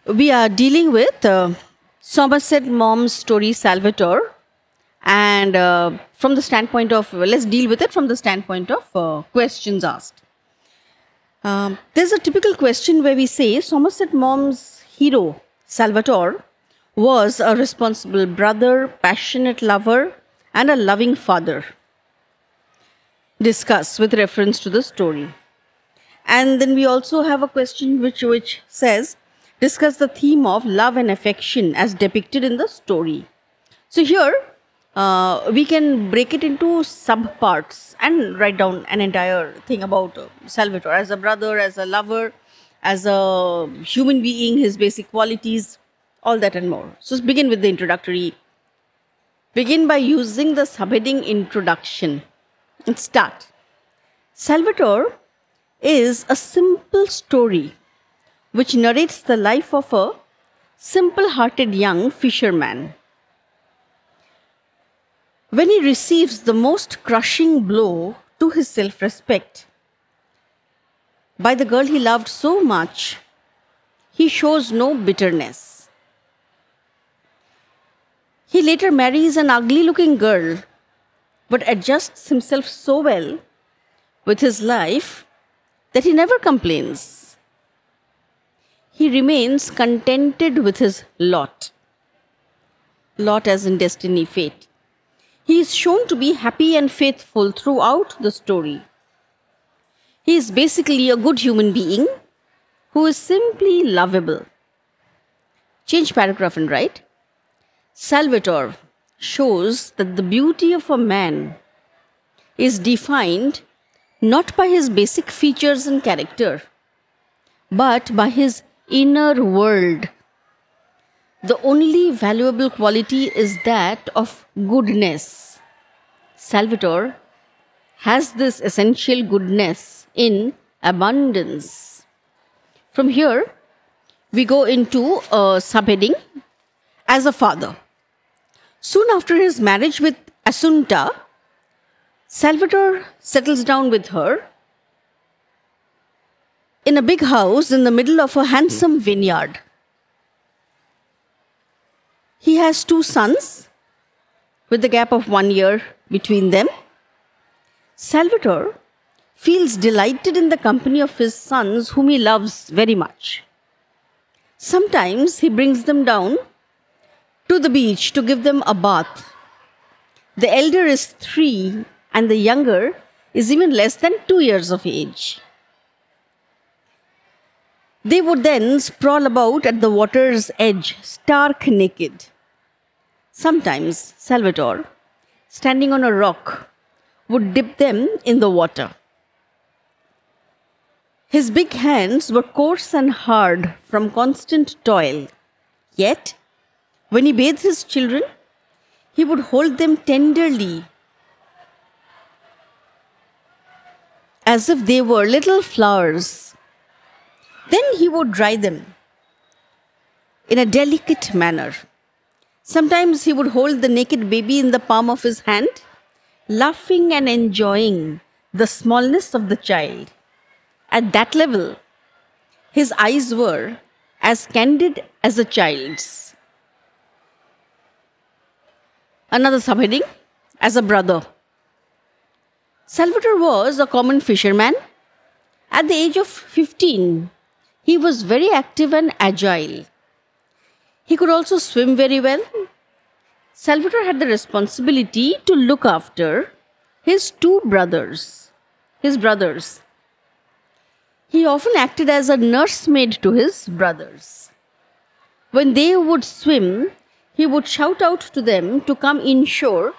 We are dealing with Somerset Maugham's story Salvatore, and from the standpoint of, let's deal with it from the standpoint of questions asked. There's a typical question where we say Somerset Maugham's hero, Salvatore, was a responsible brother, passionate lover, and a loving father. Discuss with reference to the story. And then we also have a question which says, discuss the theme of love and affection as depicted in the story. So here, we can break it into subparts and write down an entire thing about Salvatore as a brother, as a lover, as a human being, his basic qualities, all that and more. So let's begin with the introductory. Begin by using the subheading introduction and start. Salvatore is a simple story which narrates the life of a simple-hearted young fisherman. When he receives the most crushing blow to his self-respect by the girl he loved so much, he shows no bitterness. He later marries an ugly-looking girl, but adjusts himself so well with his life that he never complains. He remains contented with his lot. Lot as in destiny, fate. He is shown to be happy and faithful throughout the story. He is basically a good human being who is simply lovable. Change paragraph and write. Salvatore shows that the beauty of a man is defined not by his basic features and character, but by his inner world. The only valuable quality is that of goodness. Salvatore has this essential goodness in abundance. From here, we go into a subheading as a father. Soon after his marriage with Assunta, Salvatore settles down with her in a big house in the middle of a handsome vineyard. He has 2 sons with a gap of 1 year between them. Salvatore feels delighted in the company of his sons, whom he loves very much. Sometimes he brings them down to the beach to give them a bath. The elder is 3 and the younger is even less than 2 years of age. They would then sprawl about at the water's edge, stark naked. Sometimes Salvatore, standing on a rock, would dip them in the water. His big hands were coarse and hard from constant toil. Yet, when he bathed his children, he would hold them tenderly, as if they were little flowers. Then he would dry them in a delicate manner. Sometimes he would hold the naked baby in the palm of his hand, laughing and enjoying the smallness of the child. At that level, his eyes were as candid as a child's. Another subheading, as a brother. Salvatore was a common fisherman. At the age of 15, he was very active and agile. He could also swim very well. Salvatore had the responsibility to look after his 2 brothers, his brothers. He often acted as a nursemaid to his brothers. When they would swim, he would shout out to them to come inshore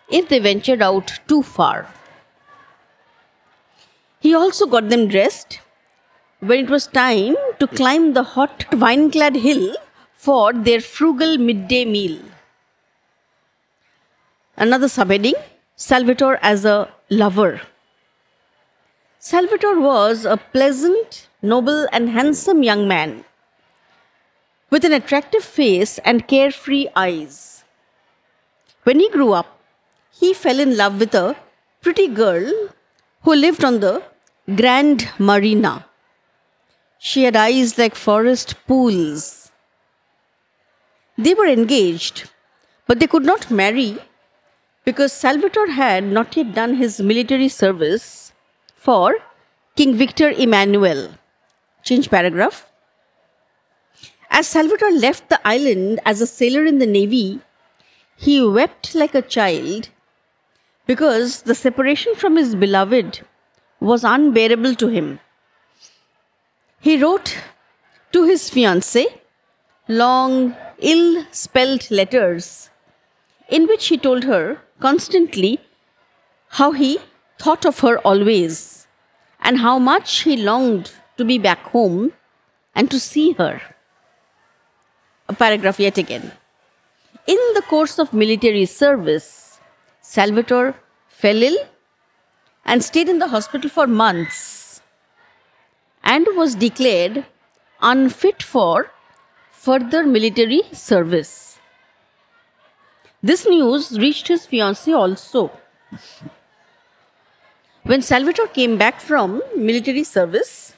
if they ventured out too far. He also got them dressed when it was time to climb the hot vine-clad hill for their frugal midday meal. Another subheading, Salvatore as a lover. Salvatore was a pleasant, noble and handsome young man with an attractive face and carefree eyes. When he grew up, he fell in love with a pretty girl who lived on the Grand Marina. She had eyes like forest pools They were engaged, but they could not marry because Salvator had not yet done his military service for King Victor Emmanuel. Change paragraph. As Salvator left the island as a sailor in the navy, he wept like a child because the separation from his beloved was unbearable to him. He wrote to his fiancée long, ill-spelled letters in which he told her constantly how he thought of her always and how much he longed to be back home and to see her. A paragraph yet again. In the course of military service, Salvator fell ill and stayed in the hospital for months and was declared unfit for further military service. This news reached his fiancée also. When Salvator came back from military service,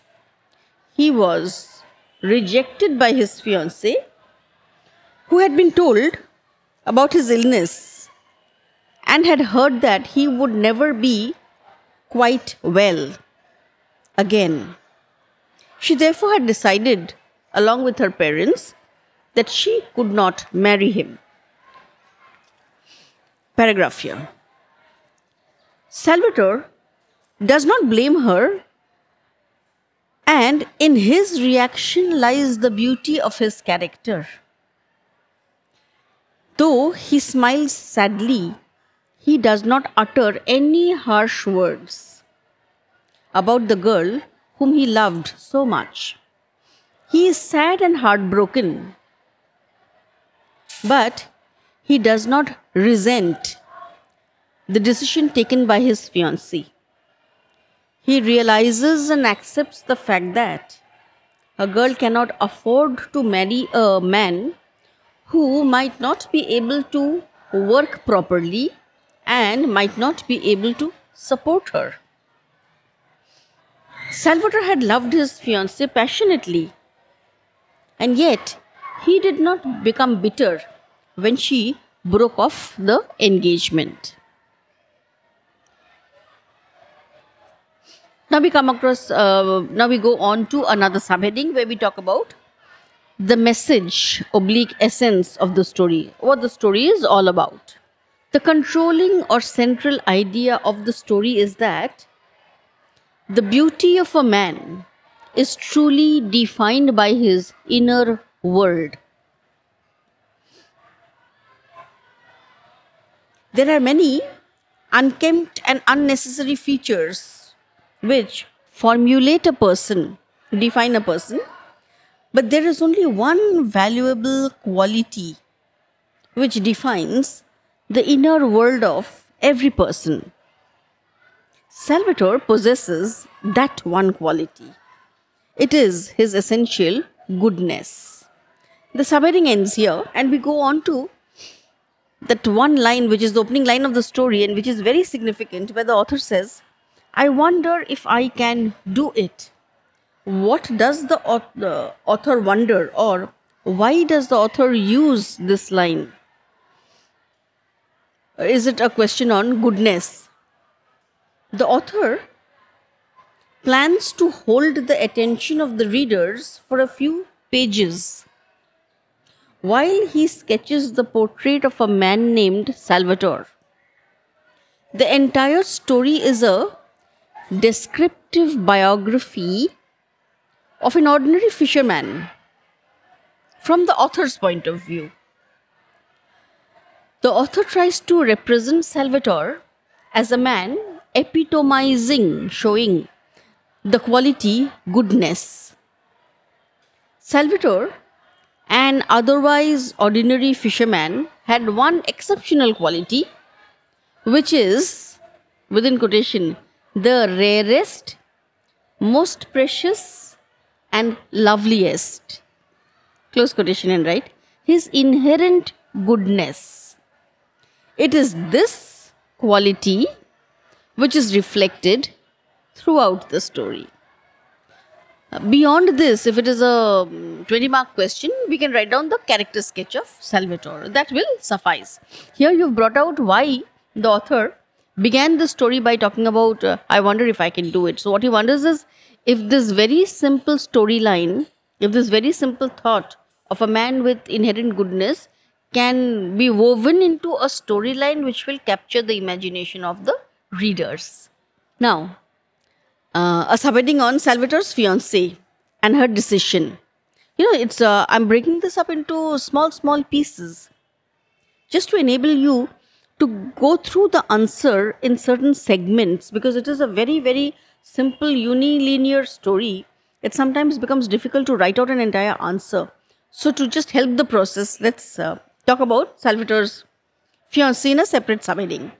he was rejected by his fiancée, who had been told about his illness and had heard that he would never be quite well again. She therefore had decided, along with her parents, that she could not marry him. Paragraph here. Salvator does not blame her, and in his reaction lies the beauty of his character. Though he smiles sadly, he does not utter any harsh words about the girl whom he loved so much. He is sad and heartbroken, but he does not resent the decision taken by his fiancée. He realizes and accepts the fact that a girl cannot afford to marry a man who might not be able to work properly and might not be able to support her. Salvator had loved his fiancée passionately, and yet he did not become bitter when she broke off the engagement. Now we go on to another subheading where we talk about the message / essence of the story, what the story is all about. The controlling or central idea of the story is that the beauty of a man is truly defined by his inner world. There are many unkempt and unnecessary features which formulate a person, define a person, but there is only one valuable quality which defines the inner world of every person. Salvator possesses that one quality. It is his essential goodness. The subheading ends here and we go on to that one line which is the opening line of the story and which is very significant, where the author says, "I wonder if I can do it." What does the author wonder, or why does the author use this line? Is it a question on goodness? The author plans to hold the attention of the readers for a few pages while he sketches the portrait of a man named Salvator. The entire story is a descriptive biography of an ordinary fisherman from the author's point of view. The author tries to represent Salvator as a man epitomizing, showing the quality goodness. Salvator, an otherwise ordinary fisherman, had one exceptional quality, which is, within quotation, the rarest, most precious and loveliest, close quotation and right, his inherent goodness. It is this quality which is reflected throughout the story. Beyond this, if it is a 20-mark question, we can write down the character sketch of Salvatore. That will suffice. Here you've brought out why the author began the story by talking about, I wonder if I can do it. So what he wonders is, if this very simple storyline, if this very simple thought of a man with inherent goodness can be woven into a storyline which will capture the imagination of the readers. Now, a subheading on Salvatore's fiancée and her decision. It's I'm breaking this up into small pieces just to enable you to go through the answer in certain segments, because it is a very simple unilinear story. It sometimes becomes difficult to write out an entire answer. So to just help the process, let's talk about Salvatore's fiancée in a separate subheading.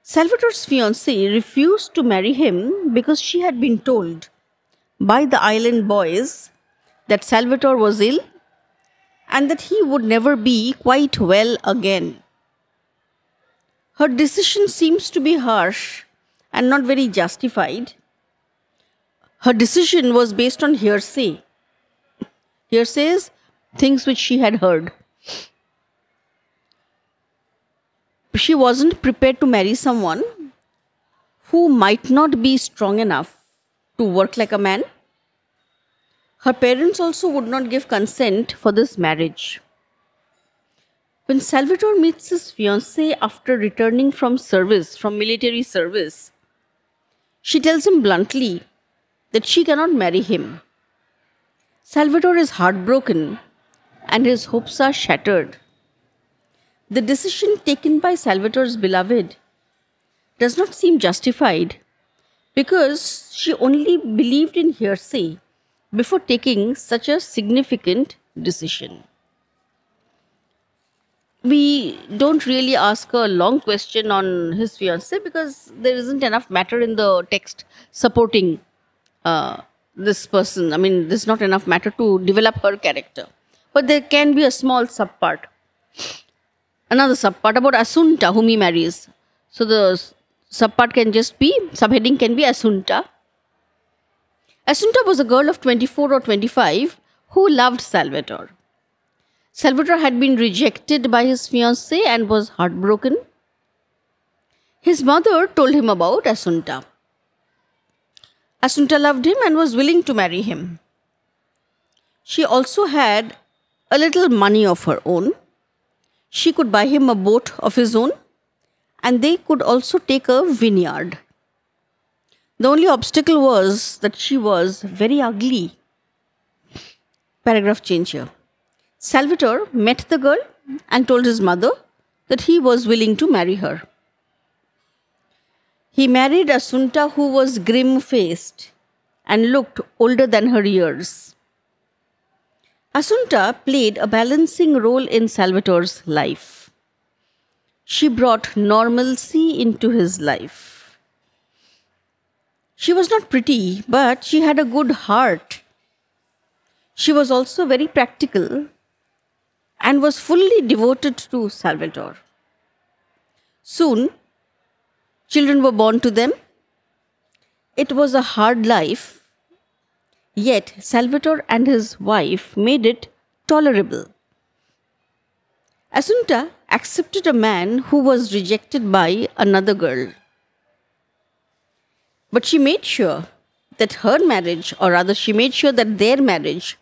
Salvatore's fiancée refused to marry him because she had been told by the island boys that Salvatore was ill and that he would never be quite well again. Her decision seems to be harsh and not very justified. Her decision was based on hearsay. Hearsays, things which she had heard. She wasn't prepared to marry someone who might not be strong enough to work like a man. Her parents also would not give consent for this marriage. When Salvatore meets his fiancée after returning from military service, she tells him bluntly that she cannot marry him. Salvatore is heartbroken and his hopes are shattered. The decision taken by Salvatore's beloved does not seem justified because she only believed in hearsay before taking such a significant decision. We don't really ask a long question on his fiancée because there isn't enough matter in the text supporting this person. I mean, there's not enough matter to develop her character. But there can be a small subpart. Another subpart about Assunta, whom he marries. So the subpart can just be, subheading can be Assunta. Assunta was a girl of 24 or 25 who loved Salvatore. Salvatore had been rejected by his fiancée and was heartbroken. His mother told him about Assunta. Assunta loved him and was willing to marry him. She also had a little money of her own. She could buy him a boat of his own, and they could also take a vineyard. The only obstacle was that she was very ugly. Paragraph change here. Salvatore met the girl and told his mother that he was willing to marry her. He married Assunta, who was grim-faced and looked older than her years. Assunta played a balancing role in Salvatore's life. She brought normalcy into his life. She was not pretty, but she had a good heart. She was also very practical and was fully devoted to Salvatore. Soon, children were born to them. It was a hard life, yet Salvatore and his wife made it tolerable. Assunta accepted a man who was rejected by another girl. But she made sure that her marriage, or rather she made sure that their marriage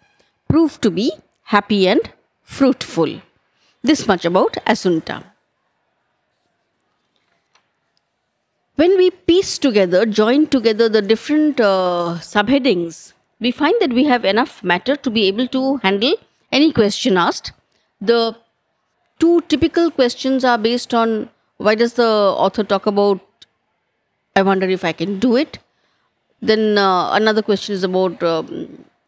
proved to be happy and fruitful. This much about Assunta. When we piece together, join together the different subheadings, we find that we have enough matter to be able to handle any question asked. The two typical questions are based on, why does the author talk about, I wonder if I can do it. Then another question is about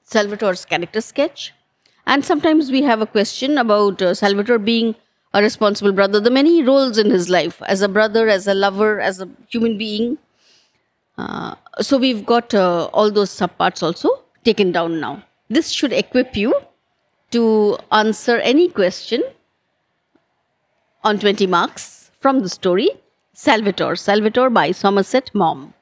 Salvatore's character sketch. And sometimes we have a question about Salvatore being a responsible brother, the many roles in his life, as a brother, as a lover, as a human being. So we've got all those subparts also taken down now. This should equip you to answer any question on 20 marks from the story Salvatore by Somerset Maugham.